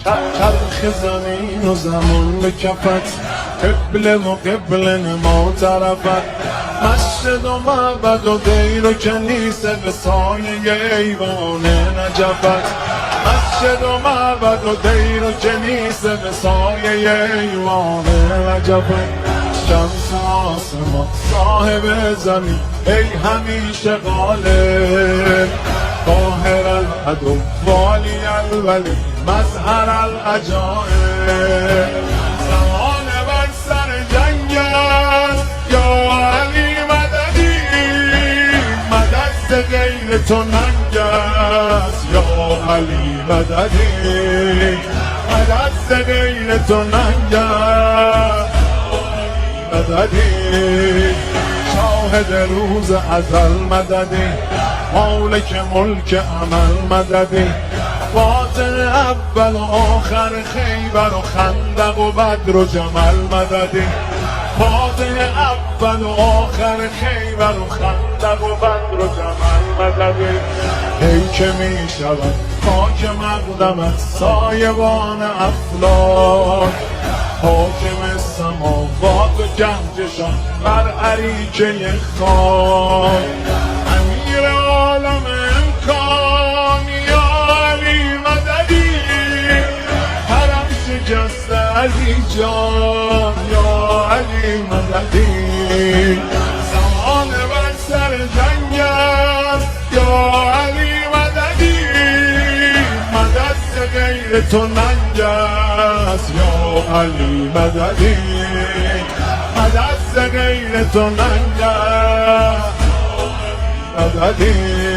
چرخ زمین و زمان به کفت، قبله و قبله ما طرفت، مسجد و معبد و دیر و کنیسه به سایه ایوان نجفت، مسجد و معبد و دیر و کنیسه به سایه ایوان نجفت. شمس آسمان صاحب زمین ای همیشه غالب، قاهر العدو والی الولی مظهر العجائب. زمان بر سر جنگ است یا علی مددی، مدد ز غیر تو ننگ است یا علی مددی، مدد ز غیر تو ننگ است مددی. شاهد روز ازل مددی، مالک ملک عمل مددی، باطن اول و آخر خیبر و خندق و بدر و جمل مددی، باطن اول و آخر خیبر و خندق و بدر و جمل مددی. ای که می شود خاک مقدمت سایبان افلاک، حاکم سماوات و گنجشان بر اریکه خاک، امیر عالم امکان یا علی مددی، حرم شکسته علی جان یا علی مددی. زمان بر سر جنگ است یا علی مددی، مدد ز غیر تو ننگ است یا علی مددی، مدد ز غیر تو ننگ است مددی.